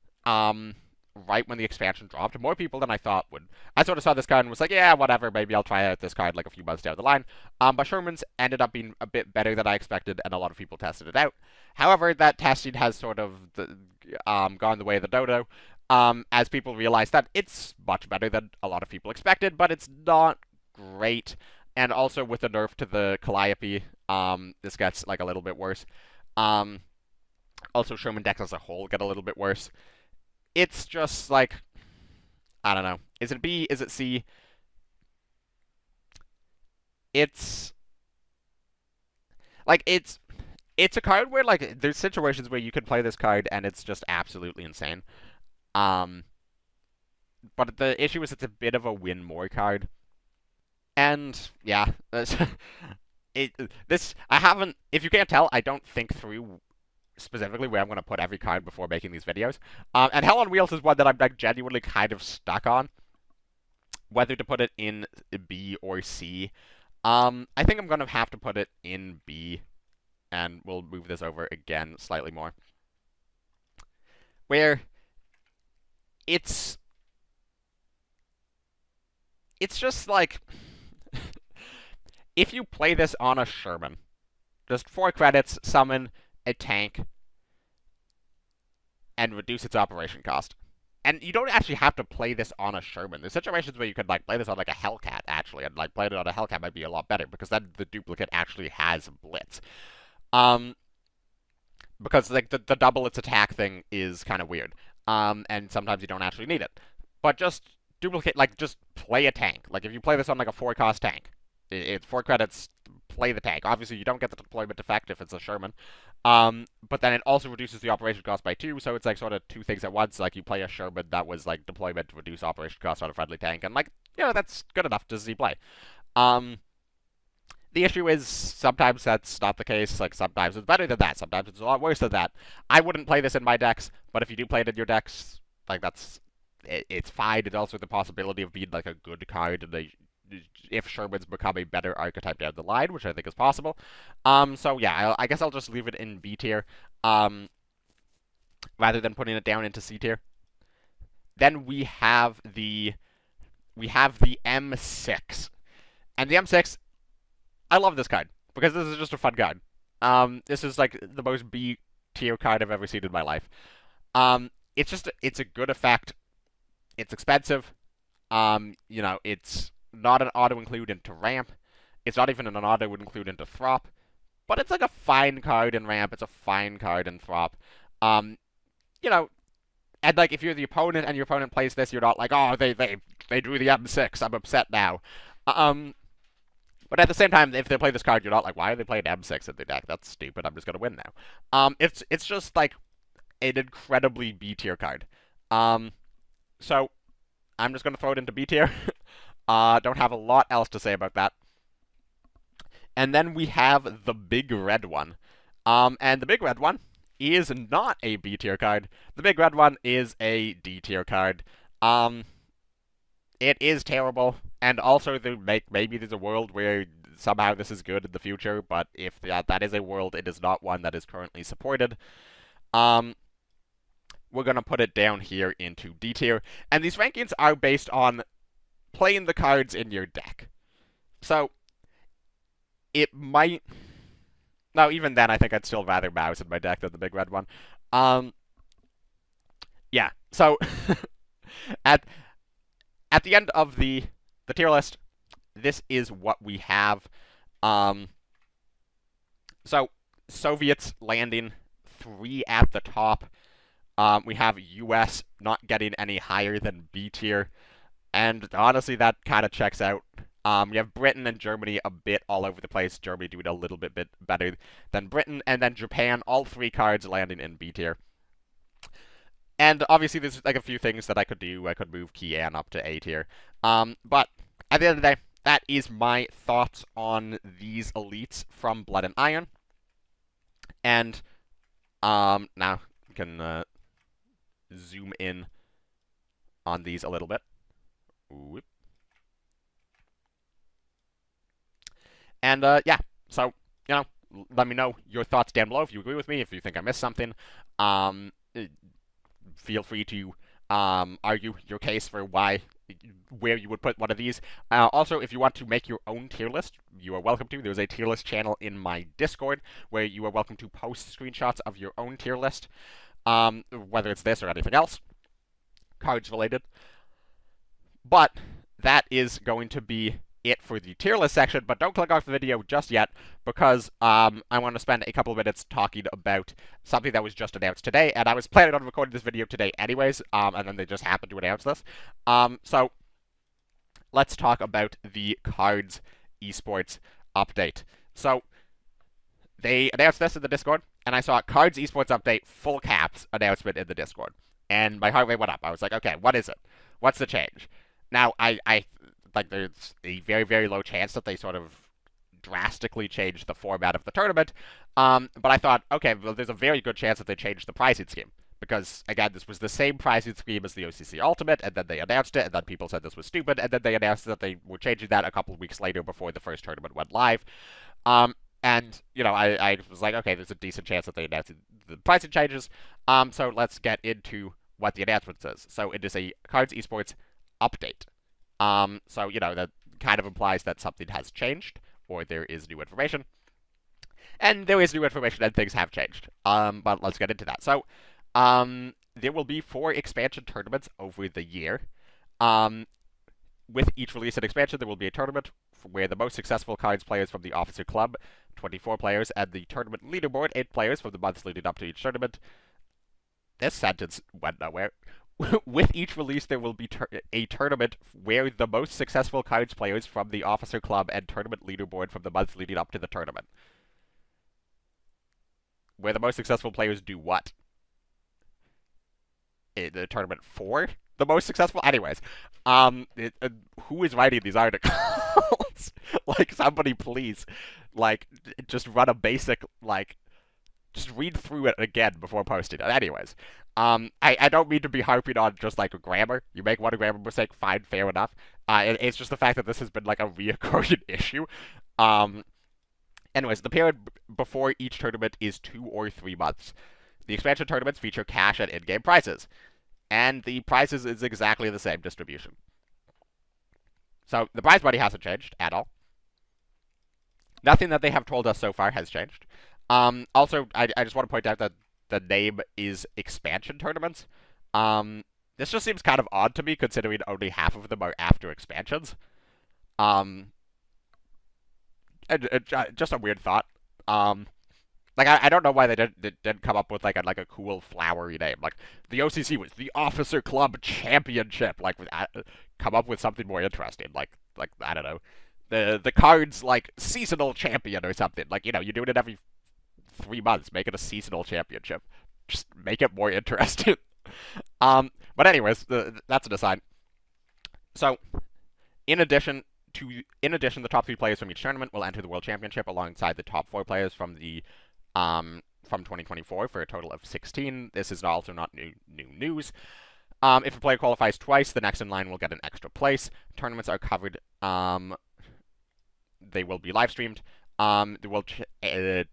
right when the expansion dropped. More people than I thought would. I sort of saw this card and was like, yeah, whatever, maybe I'll try out this card like a few months down the line. But Sherman's ended up being a bit better than I expected, and a lot of people tested it out. However, that testing has sort of gone the way of the dodo, as people realize that it's much better than a lot of people expected, but it's not great. And also with the nerf to the Calliope, this gets like a little bit worse. Also, Sherman decks as a whole get a little bit worse. It's just like, I don't know. Is it B? Is it C? It's like it's a card where like there's situations where you could play this card and it's just absolutely insane. Um, but the issue is it's a bit of a win more card. And yeah, this I haven't. If you can't tell, I don't think through specifically where I'm going to put every card before making these videos. And Hell on Wheels is one that I'm like genuinely kind of stuck on, whether to put it in B or C. I think I'm going to have to put it in B, and we'll move this over again slightly more. Where it's just like, if you play this on a Sherman, just 4 credits, summon a tank, and reduce its operation cost. And you don't actually have to play this on a Sherman. There's situations where you could like play this on like a Hellcat, actually, and like playing it on a Hellcat might be a lot better, because then the duplicate actually has Blitz. Because like the double its attack thing is kind of weird. And sometimes you don't actually need it. But just duplicate, like just play a tank. Like if you play this on like a 4-cost tank, it's 4 credits, play the tank. Obviously you don't get the deployment effect if it's a Sherman. But then it also reduces the operation cost by 2, so it's like sort of 2 things at once. Like you play a Sherman that was like deployment to reduce operation cost on a friendly tank, and like, you know, that's good enough to see play. The issue is sometimes that's not the case. Like sometimes it's better than that. Sometimes it's a lot worse than that. I wouldn't play this in my decks, but if you do play it in your decks, like it's fine. It's also the possibility of being like a good card, and if Sherman's become a better archetype down the line, which I think is possible. So yeah, I guess I'll just leave it in B tier, rather than putting it down into C tier. Then we have the M6, and the M6. I love this card because this is just a fun card. This is like the most B tier card I've ever seen in my life. It's a good effect. It's expensive. You know, it's not an auto include into ramp. It's not even an auto include into Throp. But it's like a fine card in ramp. It's a fine card in Throp. You know, and like if you're the opponent and your opponent plays this, you're not like, oh, they drew the M6. I'm upset now. But at the same time, if they play this card, you're not like, why are they playing M6 in the deck? That's stupid. I'm just gonna win now. It's just like an incredibly B tier card. So I'm just gonna throw it into B tier. Don't have a lot else to say about that. And then we have the big red one. And the big red one is not a B tier card. The big red one is a D tier card. It is terrible, and also maybe there's a world where somehow this is good in the future, but if that is a world, it is not one that is currently supported. We're going to put it down here into D tier, and these rankings are based on playing the cards in your deck. So, it might... Now, even then, I think I'd still rather Mouse in my deck than the big red one. Yeah, so... At the end of the tier list, this is what we have. So, Soviets landing 3 at the top. We have US not getting any higher than B tier. And honestly, that kind of checks out. We have Britain and Germany a bit all over the place. Germany doing a little bit better than Britain. And then Japan, all 3 cards landing in B tier. And obviously, there's like a few things that I could do. I could move Kian up to A tier. But at the end of the day, that is my thoughts on these elites from Blood and Iron. And now we can zoom in on these a little bit. Whoop. And yeah, so you know, let me know your thoughts down below if you agree with me. If you think I missed something, feel free to argue your case for where you would put one of these. Also, if you want to make your own tier list, you are welcome to. There's a tier list channel in my Discord where you are welcome to post screenshots of your own tier list, whether it's this or anything else, cards related. But that is going to be it for the tier list section, but don't click off the video just yet, because I want to spend a couple of minutes talking about something that was just announced today, and I was planning on recording this video today anyways, and then they just happened to announce this. So let's talk about the Kards Esports update. So they announced this in the Discord, and I saw Kards Esports update full caps announcement in the Discord, and my heart rate went up. I was like, okay, what is it? What's the change? Now, I like there's a very, very low chance that they sort of drastically change the format of the tournament. But I thought, okay, well, there's a very good chance that they changed the pricing scheme. Because, again, this was the same pricing scheme as the OCC Ultimate, and then they announced it, and then people said this was stupid, and then they announced that they were changing that a couple of weeks later before the first tournament went live. And, you know, I was like, okay, there's a decent chance that they announced the pricing changes. So let's get into what the announcement says. So it is a Kards Esports update. So, you know, that kind of implies that something has changed, or there is new information. And there is new information, and things have changed. But let's get into that. So, there will be 4 expansion tournaments over the year. With each release and expansion, there will be a tournament where the most successful Kards players from the Officer Club, 24 players, and the tournament leaderboard, 8 players from the months leading up to each tournament. This sentence went nowhere. With each release, there will be a tournament where the most successful Kards players from the Officer Club and tournament leaderboard from the months leading up to the tournament. Where the most successful players do what? The tournament for the most successful? Anyways, who is writing these articles? Like, somebody please, like, just run a basic, like, just read through it again before posting it. Anyways, I don't mean to be harping on just like grammar. You make one grammar mistake, fine, fair enough. It's just the fact that this has been like a reoccurring issue. Anyways, the period before each tournament is 2 or 3 months. The expansion tournaments feature cash and in-game prizes, and the prizes is exactly the same distribution. So the prize money hasn't changed at all. Nothing that they have told us so far has changed. Also, I just want to point out that the name is expansion tournaments. This just seems kind of odd to me, considering only half of them are after expansions. Just a weird thought. Like, I don't know why they didn't come up with like a cool flowery name. Like, the OCC was the Officer Club Championship. Like, come up with something more interesting. Like I don't know, the Kards like seasonal champion or something. Like, you know, you're doing it every 3 months. Make it a seasonal championship. Just make it more interesting. But anyways, that's an aside. So, in addition, the top 3 players from each tournament will enter the World Championship alongside the top 4 players from 2024 for a total of 16. This is also not new news. If a player qualifies twice, the next in line will get an extra place. Tournaments are covered. They will be live streamed. The World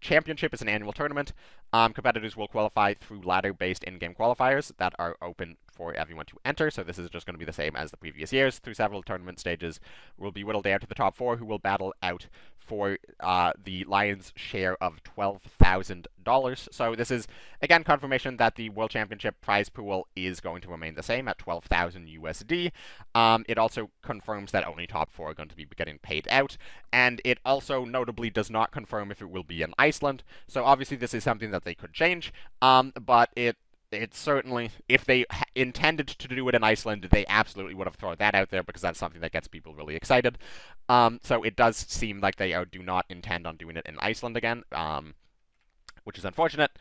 Championship is an annual tournament. Competitors will qualify through ladder-based in-game qualifiers that are open for everyone to enter, so this is just going to be the same as the previous years. Through several tournament stages, will be whittled down to the top 4, who will battle out for the Lions' share of $12,000. So this is, again, confirmation that the World Championship prize pool is going to remain the same at $12,000 USD. It also confirms that only top 4 are going to be getting paid out, and it also notably does not confirm if it will be in Iceland. So obviously this is something that they could change, but it's certainly, if they intended to do it in Iceland, they absolutely would have thrown that out there, because that's something that gets people really excited. So it does seem like they do not intend on doing it in Iceland again, which is unfortunate.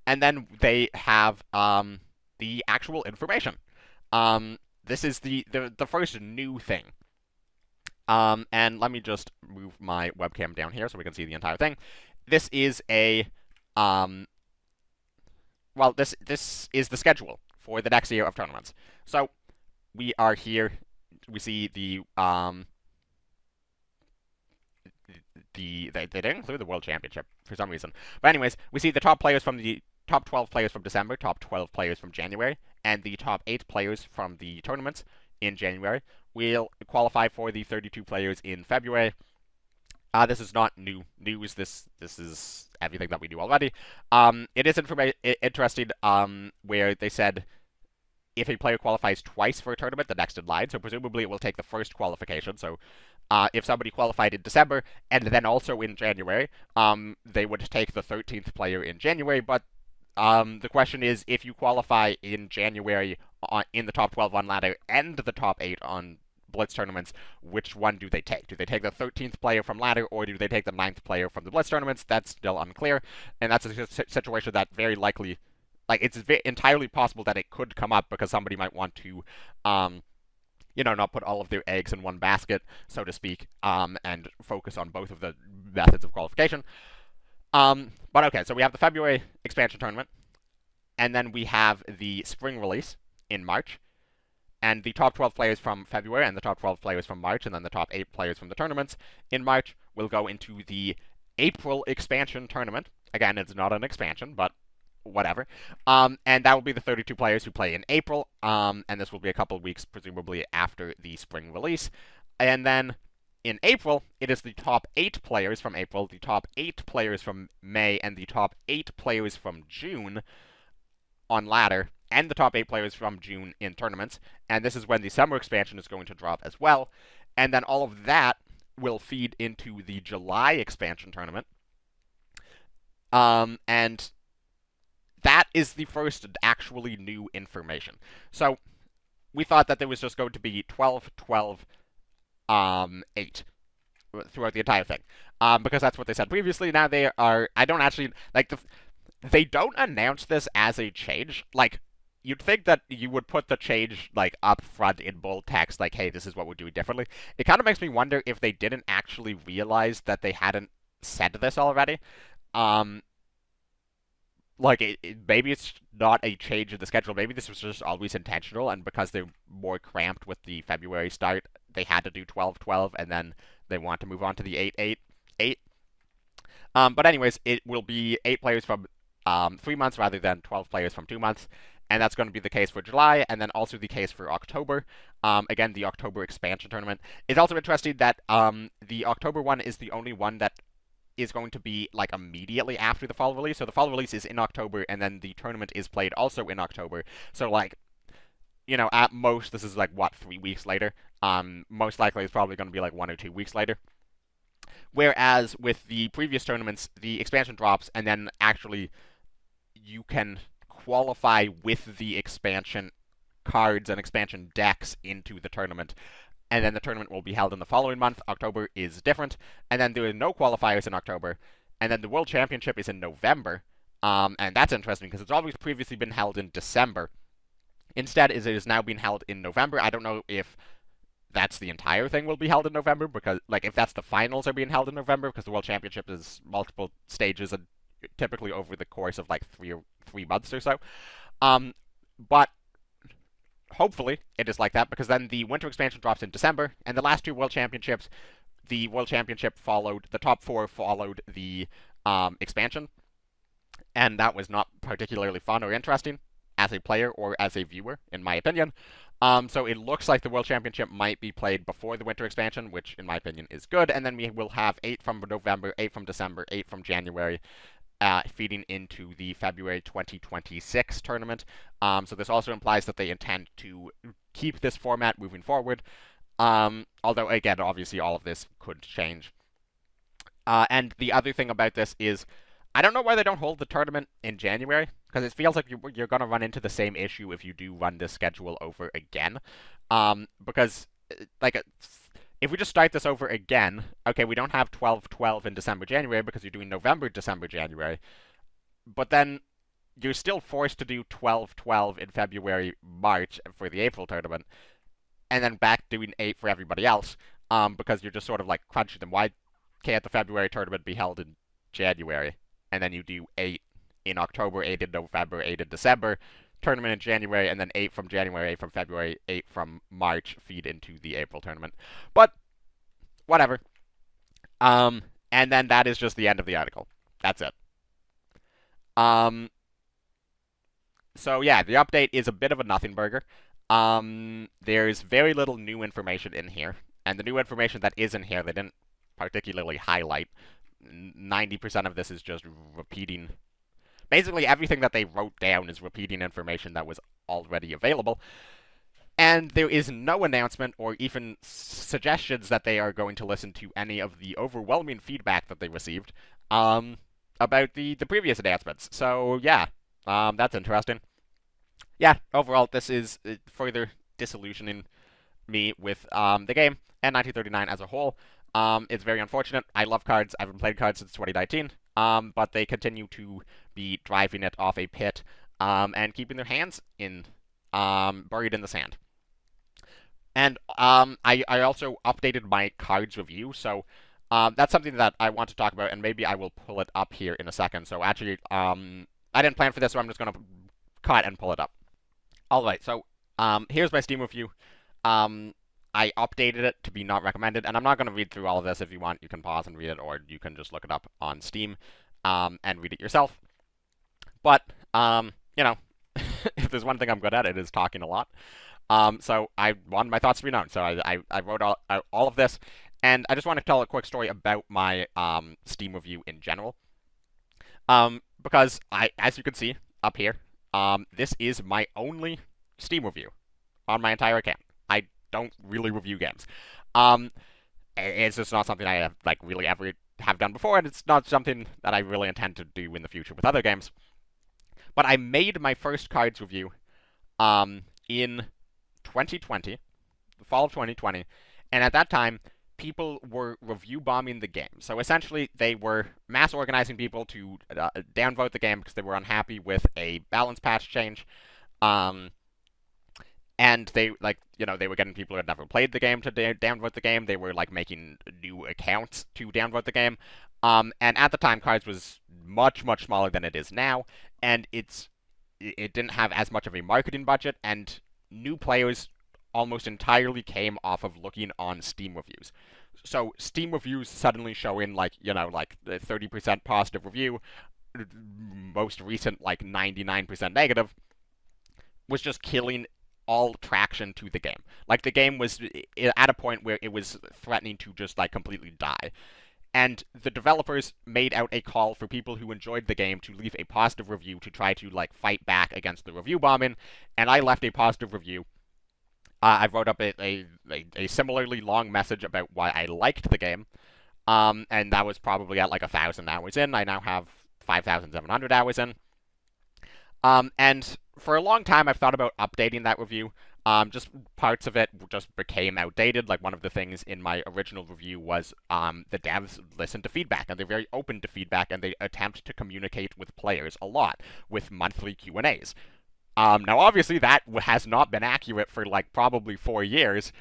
And then they have the actual information. This is the first new thing. And let me just move my webcam down here so we can see the entire thing. This is a well, this is the schedule for the next year of tournaments. So we are here. We see they didn't include the World Championship for some reason. But anyways, we see the top 12 players from December, top 12 players from January, and the top 8 players from the tournaments in January will qualify for the 32 players in February. This is not new news. This is everything that we do already. It is interesting where they said if a player qualifies twice for a tournament, the next in line. So presumably it will take the first qualification. So if somebody qualified in December and then also in January, they would take the 13th player in January. But the question is, if you qualify in January in the top 12 on ladder and the top 8 on Blitz tournaments, which one do they take? Do they take the 13th player from ladder, or do they take the 9th player from the Blitz tournaments? That's still unclear, and that's a situation that very likely, like, it's entirely possible that it could come up because somebody might want to, not put all of their eggs in one basket, so to speak, and focus on both of the methods of qualification. But okay, so we have the February expansion tournament, and then we have the spring release in March, and the top 12 players from February and the top 12 players from March, and then the top 8 players from the tournaments in March will go into the April expansion tournament. Again, it's not an expansion, but whatever. And that will be the 32 players who play in April, and this will be a couple of weeks, presumably, after the spring release. And then in April, it is the top 8 players from April, the top 8 players from May, and the top 8 players from June on ladder, and the top 8 players from June in tournaments. And this is when the summer expansion is going to drop as well. And then all of that will feed into the July expansion tournament. And that is the first actually new information. So we thought that there was just going to be 12, 12, 8 throughout the entire thing. Because that's what they said previously. Now they are, I don't actually, like, they don't announce this as a change. Like, you'd think that you would put the change, like, up front in bold text, like, hey, this is what we're doing differently. It kind of makes me wonder if they didn't actually realize that they hadn't said this already. Maybe it's not a change in the schedule. Maybe this was just always intentional, and because they're more cramped with the February start, they had to do 12-12, and then they want to move on to the 8-8-8. But anyways, it will be 8 players from 3 months rather than 12 players from 2 months. And that's going to be the case for July, and then also the case for October. Again, the October expansion tournament. It's also interesting that the October one is the only one that is going to be, like, immediately after the fall release. So the fall release is in October, and then the tournament is played also in October. So, like, at most, this is, like, 3 weeks later? Most likely it's probably going to be, like, 1 or 2 weeks later. Whereas with the previous tournaments, the expansion drops, and then actually you can qualify with the expansion cards and expansion decks into the tournament. And then the tournament will be held in the following month. October is different. And then there are no qualifiers in October. And then the World Championship is in November. And that's interesting because it's always previously been held in December. Instead, it is now being held in November. I don't know if that's the entire thing will be held in November, because, like, if that's the finals are being held in November, because the World Championship is multiple stages and typically over the course of, like, 3 months or so. But hopefully it is like that, because then the winter expansion drops in December, and the last 2 World Championships, the World Championship followed, the top 4 followed the expansion, and that was not particularly fun or interesting as a player or as a viewer, in my opinion. So it looks like the World Championship might be played before the winter expansion, which in my opinion is good, and then we will have 8 from November, 8 from December, 8 from January, feeding into the February 2026 tournament. So this also implies that they intend to keep this format moving forward. Although, again, obviously all of this could change. And the other thing about this is, I don't know why they don't hold the tournament in January, because it feels like you're going to run into the same issue if you do run this schedule over again. Because, like, if we just start this over again, okay, we don't have 12-12 in December, January, because you're doing November, December, January. But then you're still forced to do 12-12 in February, March for the April tournament, and then back doing 8 for everybody else, because you're just sort of, like, crunching them. Why can't the February tournament be held in January? And then you do 8 in October, 8 in November, 8 in December, tournament in January, and then 8 from January, 8 from February, 8 from March feed into the April tournament. But, whatever. And then that is just the end of the article. That's it. So yeah, the update is a bit of a nothing burger. There's very little new information in here, and the new information that is in here, they didn't particularly highlight. 90% of this is just repeating. Basically, everything that they wrote down is repeating information that was already available. And there is no announcement or even suggestions that they are going to listen to any of the overwhelming feedback that they received about the previous announcements. So, yeah, that's interesting. Yeah, overall, this is further disillusioning me with the game and 1939 as a whole. It's very unfortunate. I love cards. I haven't played cards since 2019, but they continue to be driving it off a pit and keeping their hands in buried in the sand. And I also updated my cards review, so that's something that I want to talk about, and maybe I will pull it up here in a second. So actually, I didn't plan for this, so I'm just going to cut and pull it up. All right, so here's my Steam review. I updated it to be not recommended, and I'm not going to read through all of this. If you want, you can pause and read it, or you can just look it up on Steam and read it yourself. But, you know, if there's one thing I'm good at, it is talking a lot. So I wanted my thoughts to be known. So I wrote all of this, and I just want to tell a quick story about my Steam review in general. Because as you can see up here, this is my only Steam review on my entire account. I don't really review games. Um, it's just not something I have like really ever have done before, and it's not something that I really intend to do in the future with other games. But I made my first cards review in 2020, the fall of 2020, and at that time, people were review bombing the game. So essentially, they were mass organizing people to downvote the game because they were unhappy with a balance patch change. Um, and they they were getting people who had never played the game to downvote the game. They were like making new accounts to downvote the game. And at the time, Cards was much smaller than it is now, and it didn't have as much of a marketing budget, and new players almost entirely came off of looking on Steam reviews. So Steam reviews suddenly show in like the 30% positive review, most recent like 99% negative, was just killing all traction to the game. Like the game was at a point where it was threatening to just like completely die. And the developers made out a call for people who enjoyed the game to leave a positive review to try to like fight back against the review bombing. And I left a positive review. I wrote up a similarly long message about why I liked the game. And that was probably at like 1,000 hours in. I now have 5,700 hours in. And for a long time, I've thought about updating that review. Just parts of it just became outdated. Like one of the things in my original review was the devs listen to feedback, and they're very open to feedback, and they attempt to communicate with players a lot with monthly Q&As. Now, obviously, that has not been accurate for like probably 4 years.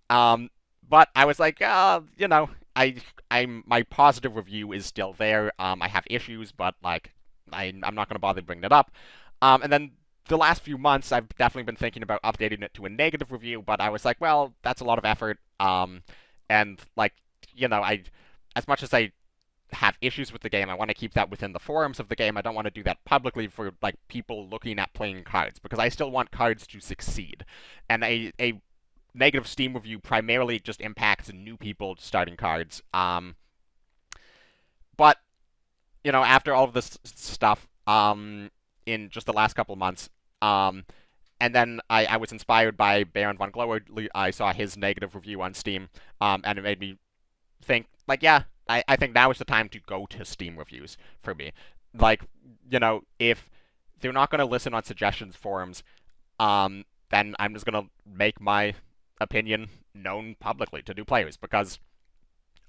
But I was like, I'm my positive review is still there. I have issues, but like I'm not going to bother bringing it up. And then the last few months, I've definitely been thinking about updating it to a negative review, but I was like, well, that's a lot of effort. And like, as much as I have issues with the game, I want to keep that within the forums of the game. I don't want to do that publicly for like people looking at playing Cards, because I still want Cards to succeed. And a negative Steam review primarily just impacts new people starting Cards. But after all of this stuff, in just the last couple of months, and then I was inspired by Baron von Glower. I saw his negative review on Steam, and it made me think, like, yeah, I think now is the time to go to Steam reviews for me. Like, if they're not going to listen on suggestions forums, then I'm just going to make my opinion known publicly to new players, because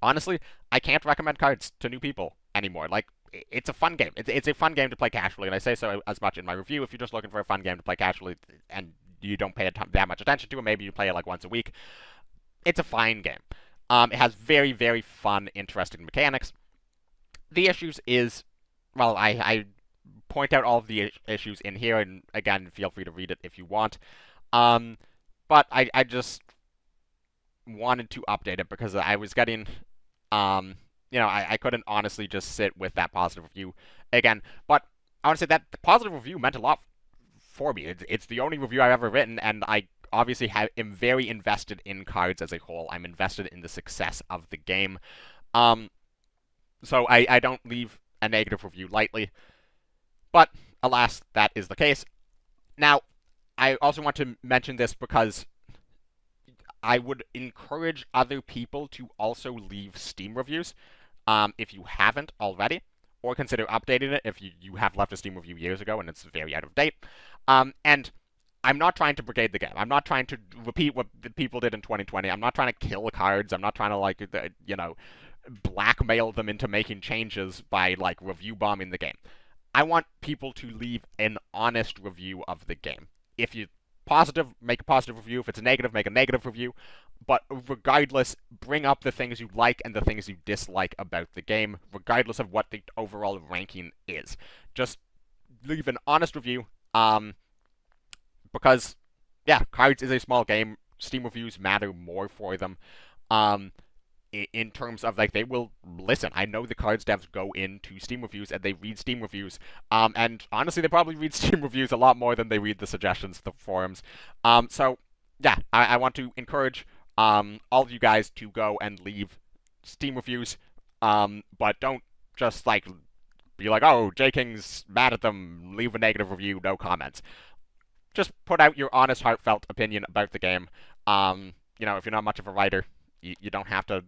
honestly, I can't recommend Cards to new people anymore. Like, it's a fun game. It's a fun game to play casually, and I say so as much in my review. If you're just looking for a fun game to play casually and you don't pay that much attention to it, maybe you play it like once a week, it's a fine game. It has very fun, interesting mechanics. The issues is, well, I point out all of the issues in here, and again, feel free to read it if you want. But I just wanted to update it because I was getting, I couldn't honestly just sit with that positive review again. But I want to say that the positive review meant a lot for me. It's the only review I've ever written, and I obviously am very invested in Cards as a whole. I'm invested in the success of the game. Um, so I don't leave a negative review lightly. But alas, that is the case. Now, I also want to mention this because I would encourage other people to also leave Steam reviews if you haven't already, or consider updating it if you have left a Steam review years ago and it's very out of date. And I'm not trying to brigade the game. I'm not trying to repeat what the people did in 2020. I'm not trying to kill Cards. I'm not trying to, like, blackmail them into making changes by, like, review bombing the game. I want people to leave an honest review of the game. If you positive, make a positive review. If it's a negative, make a negative review. But regardless, bring up the things you like and the things you dislike about the game, regardless of what the overall ranking is. Just leave an honest review. Because, yeah, Cards is a small game. Steam reviews matter more for them. In terms of, like, they will listen. I know the Cards devs go into Steam reviews and they read Steam reviews. And honestly, they probably read Steam reviews a lot more than they read the suggestions, the forums. So, yeah, I want to encourage all of you guys to go and leave Steam reviews. But don't just, like, be like, oh, J King's mad at them, leave a negative review, no comments. Just put out your honest, heartfelt opinion about the game. If you're not much of a writer, you don't have to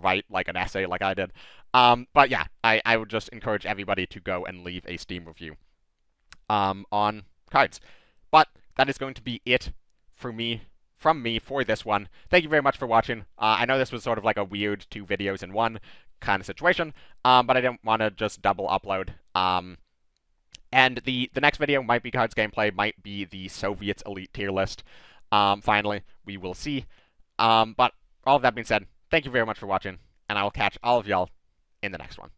write, like, an essay like I did. But yeah, I would just encourage everybody to go and leave a Steam review on Cards. But that is going to be it from me for this one. Thank you very much for watching. I know this was sort of like a weird 2 videos in 1 kind of situation, but I didn't want to just double upload. And the next video might be Cards gameplay, might be the Soviets Elite tier list. Finally, we will see. But all of that being said, thank you very much for watching, and I will catch all of y'all in the next one.